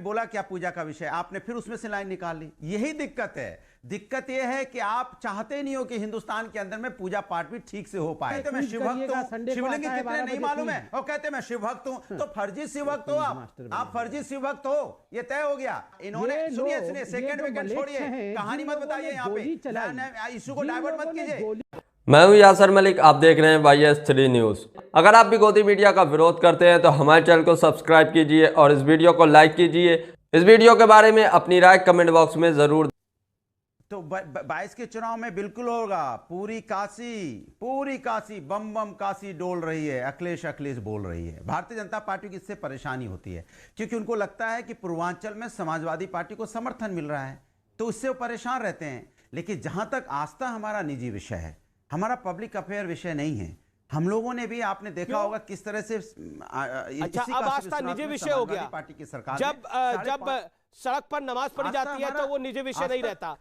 बोला क्या पूजा का विषय, आपने फिर उसमें से लाइन निकाल ली। यही दिक्कत है। दिक्कत यह है कि आप चाहते नहीं हो कि हिंदुस्तान के अंदर में पूजा पाठ भी ठीक से हो पाए। कहते मैं शिव भक्त हूं, शिवलिंग कितने नहीं मालूम है, और कहते मैं शिव भक्त हूं, तो फर्जी शिव भक्त हो आप फर्जी शिव भक्त हो, ये तय हो गया। इन्होंने सुनिए सेकंड वेकेंड छोड़िए, कहानी मत बताइए, यहाँ पे इशू को डाइवर्ट मत कीजिए। मैं हूं यासर मलिक, आप देख रहे हैं YS3 न्यूज़। अगर आप भी गोदी मीडिया का विरोध करते हैं तो हमारे चैनल को सब्सक्राइब कीजिए और इस वीडियो को लाइक कीजिए। इस वीडियो के बारे में अपनी राय कमेंट बॉक्स में जरूर। तो 22 के चुनाव में बिल्कुल होगा। पूरी काशी बम बम काशी डोल रही है, अखिलेश बोल रही है। भारतीय जनता पार्टी की इससे परेशानी होती है क्योंकि उनको लगता है कि पूर्वांचल में समाजवादी पार्टी को समर्थन मिल रहा है, तो उससे वो परेशान रहते हैं। लेकिन जहां तक आस्था हमारा निजी विषय है, हमारा पब्लिक अफेयर विषय नहीं है। हम लोगों ने भी, आपने देखा होगा किस तरह से अच्छा, अब आस्था निजी विषय हो गया। पार्टी की सरकार जब सड़क पर नमाज पढ़ी जाती है तो वो निजी विषय नहीं रहता।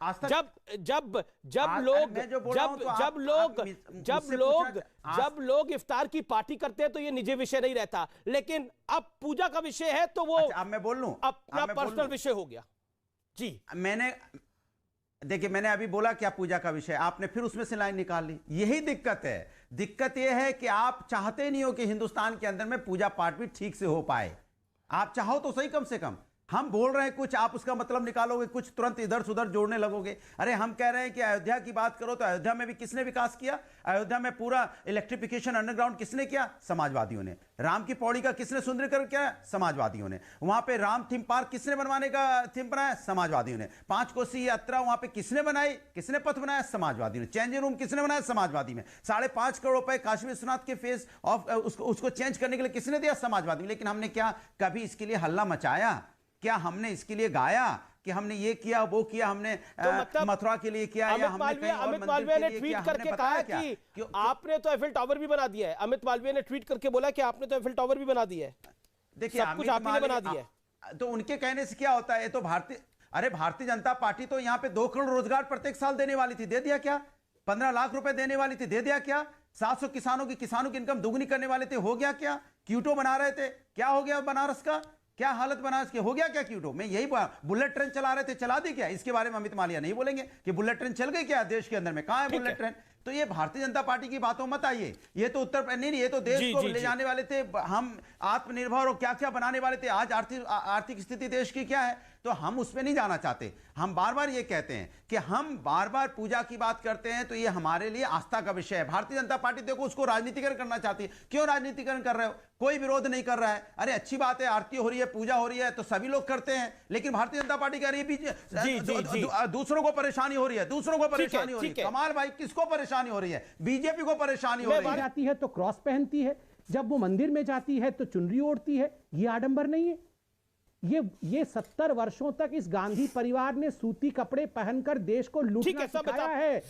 जब लोग इफ्तार की पार्टी करते हैं तो ये निजी विषय नहीं रहता। लेकिन अब पूजा का विषय है तो वो अब मैं बोल लूं, अपना पर्सनल विषय हो गया। जी, मैंने अभी बोला क्या पूजा का विषय, आपने फिर उसमें से लाइन निकाल ली। यही दिक्कत है। दिक्कत यह है कि आप चाहते नहीं हो कि हिंदुस्तान के अंदर में पूजा पाठ भी ठीक से हो पाए। आप चाहो तो सही, कम से कम हम बोल रहे हैं कुछ, आप उसका मतलब निकालोगे कुछ, तुरंत इधर से उधर जोड़ने लगोगे। अरे हम कह रहे हैं कि अयोध्या की बात करो तो अयोध्या में भी किसने विकास किया? अयोध्या में पूरा इलेक्ट्रिफिकेशन अंडरग्राउंड किसने किया? समाजवादियों ने। राम की पौड़ी का किसने सुंदरीकरण किया? समाजवादियों ने। वहां पे राम थीम पार्क किसने बनवाने का थीम बनाया? समाजवादियों ने। 5 कोसी यात्रा वहां पे किसने बनाई? किसने पथ बनाया? समाजवादियों ने। चेंजिंग रूम किसने बनाया? समाजवादी में। 5.5 करोड़ रुपए काशी विश्वनाथ के फेस ऑफ उसको चेंज करने के लिए किसने दिया? समाजवादी। लेकिन हमने क्या कभी इसके लिए हल्ला मचाया? क्या हमने इसके लिए गाया कि हमने ये किया वो किया, हमने तो मथुरा के लिए किया, या हमने कहीं और अमित मालवीय ने ट्वीट करके कहा कि आपने तो एफिल टावर भी बना दिया है। अमित मालवीय ने ट्वीट करके बोला कि आपने तो एफिल टावर भी बना दिया है। देखिए, सब कुछ आपने बना दिया है। तो उनके कहने से क्या होता है? ये तो भारतीय जनता पार्टी तो यहाँ पे 2 करोड़ रोजगार प्रत्येक साल देने वाली थी, दे दिया क्या? 15 लाख रुपए देने वाली थी, दे दिया क्या? 700 किसानों की इनकम दुगनी करने वाले थे, हो गया क्या? क्यूटो बना रहे थे, क्या हो गया बनारस का? क्या हालत बनारस की हो गया क्या? क्यूटो में यही बुलेट ट्रेन चला रहे थे, चला दी क्या? इसके बारे में अमित मालवीय नहीं बोलेंगे कि बुलेट ट्रेन चल गई क्या देश के अंदर में? कहां है बुलेट ट्रेन? तो ये भारतीय जनता पार्टी की बातों मत आइए। ये तो नहीं, ये तो देश को ले जाने वाले थे। हम आत्मनिर्भर और क्या क्या बनाने वाले थे। आज आर्थिक स्थिति देश की क्या है, तो हम उसमें नहीं जाना चाहते। हम बार बार ये कहते हैं कि हम बार बार पूजा की बात करते हैं तो ये हमारे लिए आस्था का विषय है। भारतीय जनता पार्टी देखो उसको राजनीतिकरण करना चाहती है। क्यों राजनीतिकरण कर रहे हो? कोई विरोध नहीं कर रहा है। अरे अच्छी बात है, आरती हो रही है, पूजा हो रही है तो सभी लोग करते हैं। लेकिन भारतीय जनता पार्टी कह रही है दूसरों को परेशानी हो रही है, दूसरों को परेशानी हो रही है। कमाल भाई, किसको परेशानी हो रही है? बीजेपी को परेशानी हो रही है। जाती है तो क्रॉस पहनती है, जब वो मंदिर में जाती है तो चुनरी ओढ़ती है। ये आडंबर नहीं है? ये 70 वर्षों तक इस गांधी परिवार ने सूती कपड़े पहनकर देश को लूटना सिखाया है।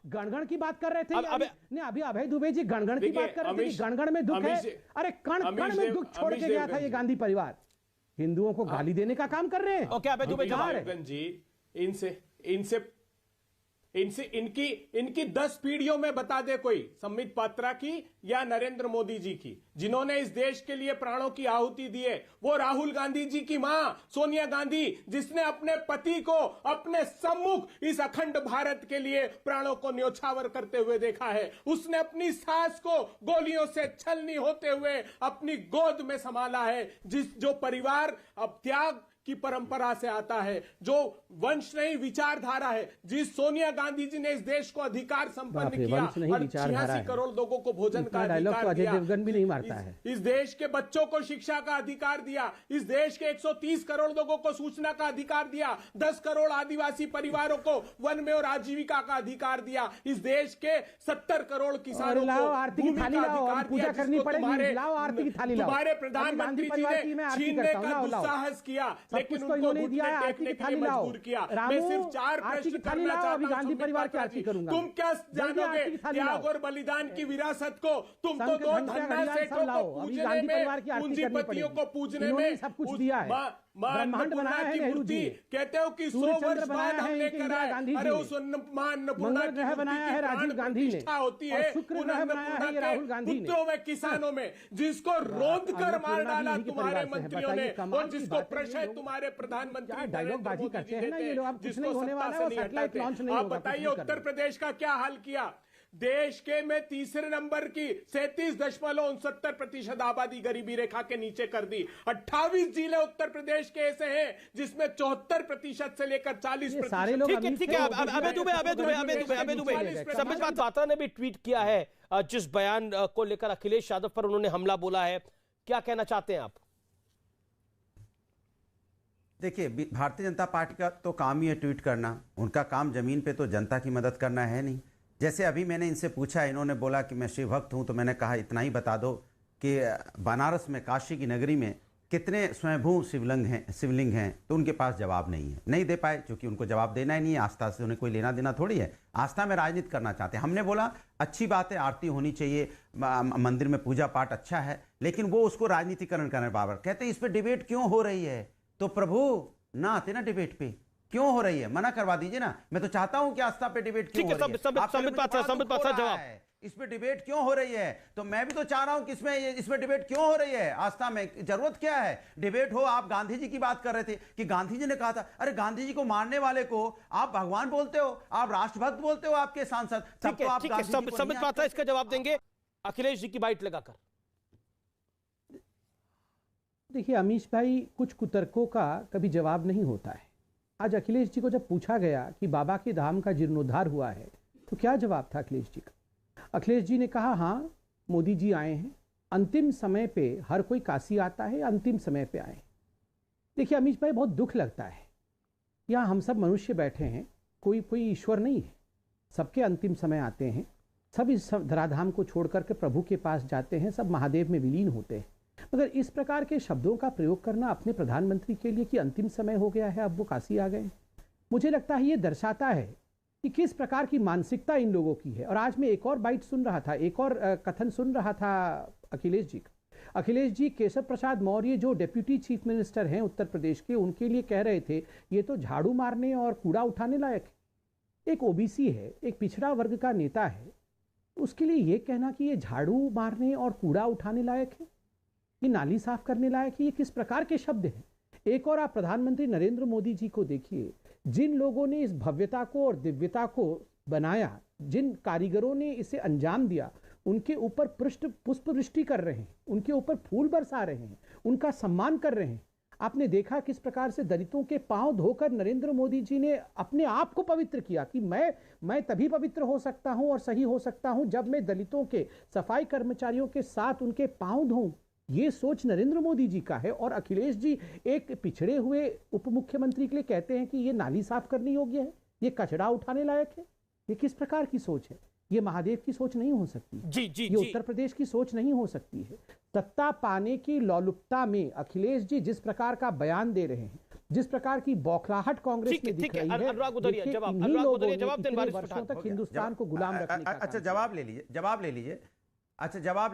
गणगण की बात कर रहे थे अभी अभय दुबे जी, गणगण की बात कर रहे थे। गणगण में दुख है। अरे कण कण में दुख छोड़ के गया था ये गांधी परिवार। हिंदुओं को गाली देने का काम कर रहे हैं। ओके, अभय दुबे जी, इनकी 10 पीढ़ियों में बता दे कोई, संबित पात्रा की या नरेंद्र मोदी जी की, जिन्होंने इस देश के लिए प्राणों की आहुति दी है। वो राहुल गांधी जी की मां सोनिया गांधी, जिसने अपने पति को अपने सम्मुख इस अखंड भारत के लिए प्राणों को न्योछावर करते हुए देखा है। उसने अपनी सास को गोलियों से छलनी होते हुए अपनी गोद में संभाला है। जो परिवार अब त्याग की परंपरा से आता है, जो वंश नहीं विचारधारा है, जिस सोनिया गांधी जी ने इस देश को अधिकार संपन्न किया और 86 करोड़ लोगों को भोजन का अधिकार दिया, भी नहीं मारता है। इस देश के बच्चों को शिक्षा का अधिकार दिया, इस देश के 130 करोड़ लोगों को सूचना का अधिकार दिया, 10 करोड़ आदिवासी परिवारों को वन में और आजीविका का अधिकार दिया, इस देश के 70 करोड़ किसानों को भूमि का अधिकार दिया, जिसको तुम्हारे प्रधानमंत्री जी ने छीनने का दुस्साहस किया। लेकिन कुछ तो उनको इन्होंने दिया है। घुटने आरती की टेकने के थाली लिए लाओ मजबूर किया। रामू, मैं सिर्फ 4 आरती की प्रश्न थाली करना लाओ, चाहता अभी हूं गांधी संबित परिवार की पात्रा आरती जी। करूंगा। तुम क्या जल्दी जानोगे आरती की थाली त्याग लाओ। और बलिदान की विरासत को? तुम तो संघ, दो घंटा, धन्ना घड़ियाल सेठों सब को लाओ। अभी पूजने गांधी में, परिवार की आरती करनी पूंजीपतियों को पड़ेगी। पूजने इन्होंने में, सब कुछ दिया है। मां ब्रह्मांड अन्नपूर्णा बनाया है की नेहरू मूर्ति जी ने। कहते हो कि 100 सूर्य चंद्र वर्ष बनाया बाद है हम इनके लेकर इंदिरा आए। गांधी जी अरे ने। उस मां अन्नपूर्णा मंगल की ग्रह मूर्ति बनाया की है प्राण राजीव गांधी ने। प्रतिष्ठा होती और है शुक्र उन ग्रह बनाया अन्नपूर्णा है ये राहुल गांधी के ने। पुत्रों व किसानों में, जिसको रोंद कर मार अन्नपूर्णा भी डाला इन्हीं के तुम्हारे परिवार से है। मंत्रियों बताइए, ने, कमाल और की जिसको बात है ये प्रश्रय लोग। तुम्हारे प्रधानमंत्री क्या नरेंद्र डायलॉग बाजी मोदी करते जी हैं ना देते ये हैं, लोग। अब कुछ जिसको नहीं होने सत्ता वाला से है और नहीं सैटेलाइट हटाते। लॉन्च नहीं आप होगा, कुछ बताइए भी कर उत्तर लो। प्रदेश का क्या हाल किया? देश के में तीसरे नंबर की 37.69% आबादी गरीबी रेखा के नीचे कर दी। 28 जिले उत्तर प्रदेश के ऐसे हैं जिसमें 74% से लेकर 40%। सारे लोग ठीक है, ठीक है। अबे दुबे संबित पात्रा ने भी ट्वीट किया है जिस बयान को लेकर अखिलेश यादव पर उन्होंने हमला बोला है। क्या कहना चाहते हैं आप? देखिए, भारतीय जनता पार्टी का तो काम ही है ट्वीट करना। उनका काम जमीन पे तो जनता की मदद करना है नहीं। जैसे अभी मैंने इनसे पूछा, इन्होंने बोला कि मैं शिव भक्त हूं, तो मैंने कहा इतना ही बता दो कि बनारस में, काशी की नगरी में कितने स्वयंभू शिवलिंग हैं। तो उनके पास जवाब नहीं है, नहीं दे पाए, क्योंकि उनको जवाब देना ही नहीं है। आस्था से उन्हें कोई लेना देना थोड़ी है। आस्था में राजनीति करना चाहते हैं। हमने बोला अच्छी बात है, आरती होनी चाहिए, मंदिर में पूजा पाठ अच्छा है, लेकिन वो उसको राजनीतिकरण करने बराबर। कहते हैं इस पर डिबेट क्यों हो रही है? तो प्रभु ना आते ना डिबेट पे, क्यों हो रही है? मना करवा दीजिए ना। मैं तो चाहता हूं कि आस्था पे डिबेट क्यों हो रही है। संबित पात्रा जवाब, इस पे डिबेट क्यों हो रही है? तो मैं भी तो चाह रहा हूं कि इसमें डिबेट क्यों हो रही है? आस्था में जरूरत क्या है डिबेट हो? आप गांधी जी की बात कर रहे थे कि गांधी जी ने कहा था, अरे गांधी जी को मारने वाले को आप भगवान बोलते हो, आप राष्ट्रभक्त बोलते हो, आपके सांसद। ठीक है, संबित पात्रा इसका जवाब देंगे अखिलेश जी की बाइट लगाकर। देखिए अमीश भाई, कुछ कुतर्कों का कभी जवाब नहीं होता है। आज अखिलेश जी को जब पूछा गया कि बाबा के धाम का जीर्णोद्धार हुआ है, तो क्या जवाब था अखिलेश जी का? अखिलेश जी ने कहा, हाँ मोदी जी आए हैं, अंतिम समय पे हर कोई काशी आता है, अंतिम समय पे आए। देखिए अमीश भाई, बहुत दुख लगता है, यहाँ हम सब मनुष्य बैठे हैं, कोई ईश्वर नहीं है। सबके अंतिम समय आते हैं, सब इस धराधाम को छोड़ करके प्रभु के पास जाते हैं, सब महादेव में विलीन होते हैं। मगर इस प्रकार के शब्दों का प्रयोग करना अपने प्रधानमंत्री के लिए कि अंतिम समय हो गया है, अब वो काशी आ गए, मुझे लगता है ये दर्शाता है कि किस प्रकार की मानसिकता इन लोगों की है। और आज मैं एक और बाइट सुन रहा था, एक और कथन सुन रहा था अखिलेश जी का। अखिलेश जी केशव प्रसाद मौर्य जो डेप्यूटी चीफ मिनिस्टर हैं उत्तर प्रदेश के, उनके लिए कह रहे थे ये तो झाड़ू मारने और कूड़ा उठाने लायक है। एक ओबीसी है, एक पिछड़ा वर्ग का नेता है, उसके लिए ये कहना कि ये झाड़ू मारने और कूड़ा उठाने लायक है, ये नाली साफ करने लायक है, ये किस प्रकार के शब्द हैं? एक और आप प्रधानमंत्री नरेंद्र मोदी जी को देखिए, जिन लोगों ने इस भव्यता को और दिव्यता को बनाया, जिन कारीगरों ने इसे अंजाम दिया, उनके ऊपर पुष्प वृष्टि कर रहे हैं, उनके ऊपर फूल बरसा रहे हैं, उनका सम्मान कर रहे हैं। आपने देखा किस प्रकार से दलितों के पांव धोकर नरेंद्र मोदी जी ने अपने आप को पवित्र किया कि मैं तभी पवित्र हो सकता हूं और सही हो सकता हूं जब मैं दलितों के सफाई कर्मचारियों के साथ उनके पांव धोऊं। ये सोच नरेंद्र मोदी जी का है। और अखिलेश जी एक पिछड़े हुए उप मुख्यमंत्री के लिए कहते हैं कि ये नाली साफ करने योग्य है, ये कचरा उठाने लायक है। ये किस प्रकार की सोच है? ये महादेव की सोच नहीं हो सकती। ये उत्तर प्रदेश की सोच नहीं हो सकती है। सत्ता पाने की लोलुपता में अखिलेश जी जिस प्रकार का बयान दे रहे हैं, जिस प्रकार की बौखलाहट कांग्रेस में दिख रही है, वर्षों तक हिंदुस्तान को गुलाम रखने का। अच्छा जवाब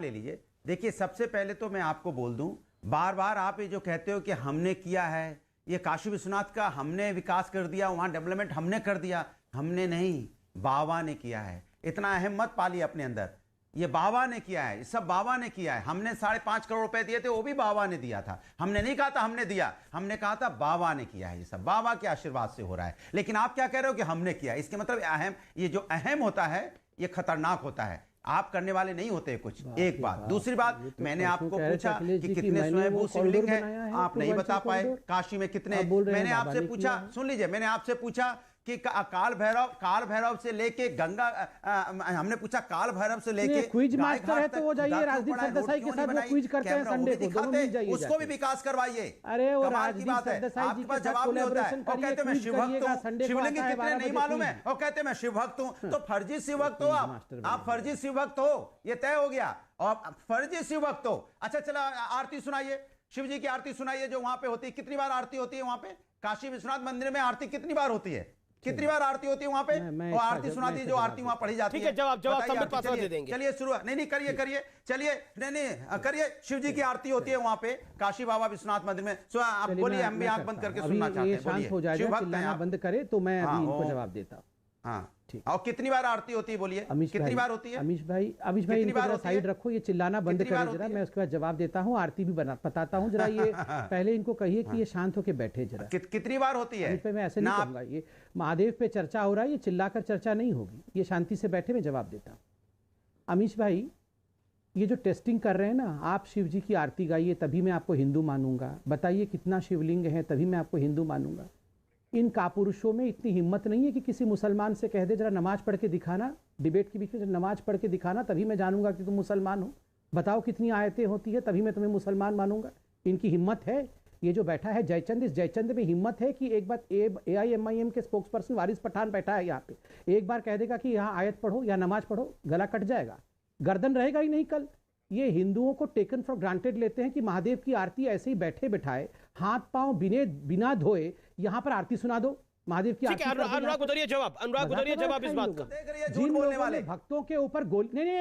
ले लीजिए। देखिए, सबसे पहले तो मैं आपको बोल दूं, बार बार आप ये जो कहते हो कि हमने किया है, ये काशी विश्वनाथ का हमने विकास कर दिया, वहां डेवलपमेंट हमने कर दिया, हमने नहीं, बाबा ने किया है। इतना अहम मत पालिए अपने अंदर, ये बाबा ने किया है, सब बाबा ने किया है। हमने 5.5 करोड़ रुपए दिए थे, वो भी बाबा ने दिया था। हमने नहीं कहा था हमने दिया, हमने कहा था बाबा ने किया है। ये सब बाबा के आशीर्वाद से हो रहा है। लेकिन आप क्या कह रहे हो कि हमने किया? इसके मतलब ये जो अहम होता है ये खतरनाक होता है। आप करने वाले नहीं होते कुछ। एक बात। दूसरी बात, मैंने आपको पूछा कि कितने स्वयंभू शिवलिंग हैं, आप नहीं बता पाए। काशी में कितने? मैंने आपसे पूछा, सुन लीजिए, मैंने आपसे पूछा कि काल भैरव से लेके गंगा, हमने पूछा काल भैरव से लेके क्विज मास्टर है तो वो जाइए राजदीप सरदेसाई के साथ वो क्विज करते हैं संडे को, दोनों मिल जाइए, उसको भी विकास करवाइए। अरे वो राजदीप सरदेसाई जी के साथ कोलैबोरेशन और कहते मैं शिव भक्त हूं, शिवलिंग कितने नहीं मालूम है, और कहते मैं शिव भक्त हूं। तो फर्जी शिव भक्त हो आप फर्जी शिव भक्त हो, ये तय हो गया। और फर्जी शिव भक्त हो। अच्छा चला, आरती सुनाइए। शिव जी की आरती सुनाइए जो वहां पे होती है। कितनी बार आरती होती है वहां पे? काशी विश्वनाथ मंदिर में आरती कितनी बार होती है? कितनी बार आरती होती है वहां पे? और आरती सुना दी जो आरती वहां पढ़ी जाती है। ठीक है, जवाब बताइए संबित आरती, पात्रा दे चलिए, देंगे। चलिए शुरू, नहीं करिए चलिए, नहीं करिए। शिव जी की आरती होती है वहां पे काशी बाबा विश्वनाथ मंदिर में। आप बोलिए, हम भी आंख बंद करके सुनना चाहते हैं। शांत हो जाए, चिल्लाना बंद करे तो मैं अभी इनको जवाब देता हूँ। हाँ ठीक। और कितनी बार आरती होती है बोलिए? कितनी बार होती है? अमीश भाई इनको जरा साइड रखो, ये चिल्लाना बंद करें जरा, मैं उसके बाद जवाब देता हूँ, आरती भी बताता हूँ जरा। ये पहले इनको कहिए कि ये शांत होके बैठे जरा। कितनी बार होती है? पे मैं ऐसे नहीं कहूंगा, ये महादेव पे चर्चा हो रहा है, ये चिल्लाकर चर्चा नहीं होगी, ये शांति से बैठे, मैं जवाब देता हूँ। अमीश भाई, ये जो टेस्टिंग कर रहे हैं ना, आप शिव जी की आरती गाइए तभी मैं आपको हिंदू मानूंगा, बताइए कितना शिवलिंग है तभी मैं आपको हिंदू मानूंगा। इन कापुरुषों में इतनी हिम्मत नहीं है कि किसी मुसलमान से कह दे जरा नमाज पढ़ के दिखाना, डिबेट के बीच में नमाज पढ़ के दिखाना तभी मैं जानूंगा कि तुम मुसलमान हो। बताओ कितनी आयतें होती है तभी मैं तुम्हें मुसलमान मानूंगा। इनकी हिम्मत है। ये जो बैठा है जयचंद, इस जयचंद में हिम्मत है कि एक बार AIMIM के स्पोक्स पर्सन वारिस पठान बैठा है यहाँ पे, एक बार कह देगा कि यहाँ आयत पढ़ो या नमाज पढ़ो, गला कट जाएगा, गर्दन रहेगा ही नहीं कल। ये हिंदुओं को टेकन फॉर ग्रांटेड लेते हैं कि महादेव की आरती ऐसे ही बैठे बिठाए, हाथ पांव बिना धोए यहाँ पर आरती सुना दो महादेव की आरती। अनुराग उधरिए जवाब इस बात का। झूठ बोलने वाले भक्तों के ऊपर गोली, नहीं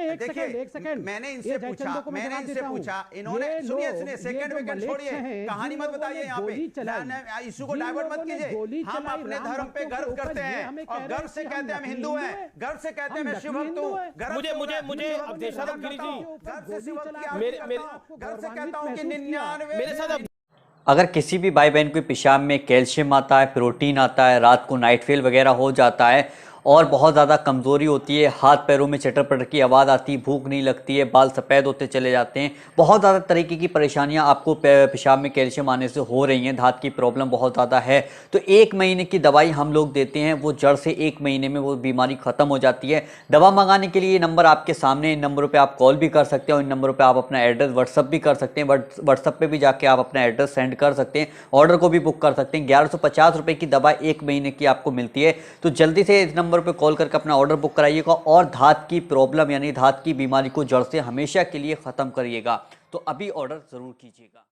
एक सेकंड मैंने इनसे पूछा, इन्होंने सुनिए सेकंड छोड़िए, कहानी मत बताइए यहाँ पे, इशू को डाइवर्ट मत कीजिए। हम अपने धर्म पे गर्व करते हैं और गर्व से कहते हैं हम हिंदू हैं, गर्व से कहते हैं मैं शिव भक्त हूँ। मुझे अब देशानंद गिरी जी, गर्व से कहता हूँ कि 99 मेरे साथ अगर किसी भी भाई बहन को पेशाब में कैल्शियम आता है, प्रोटीन आता है, रात को नाइट फेल वगैरह हो जाता है और बहुत ज़्यादा कमज़ोरी होती है, हाथ पैरों में चटर पटर की आवाज़ आती है, भूख नहीं लगती है, बाल सफ़ेद होते चले जाते हैं, बहुत ज़्यादा तरीके की परेशानियां आपको पेशाब में कैल्शियम आने से हो रही हैं, धात की प्रॉब्लम बहुत ज़्यादा है, तो 1 महीने की दवाई हम लोग देते हैं, वो जड़ से 1 महीने में वो बीमारी ख़त्म हो जाती है। दवा मंगाने के लिए ये नंबर आपके सामने, इन नंबरों पर आप कॉल भी कर सकते हैं और इन नंबरों पर आप अपना एड्रेस व्हाट्सअप भी कर सकते हैं, व्हाट्सअप पर भी जाके आप अपना एड्रेस सेंड कर सकते हैं, ऑर्डर को भी बुक कर सकते हैं। 1150 रुपये की दवा 1 महीने की आपको मिलती है। तो जल्दी से इस नंबर पर कॉल करके अपना ऑर्डर बुक कराइएगा और धात की प्रॉब्लम यानी धात की बीमारी को जड़ से हमेशा के लिए खत्म करिएगा। तो अभी ऑर्डर जरूर कीजिएगा।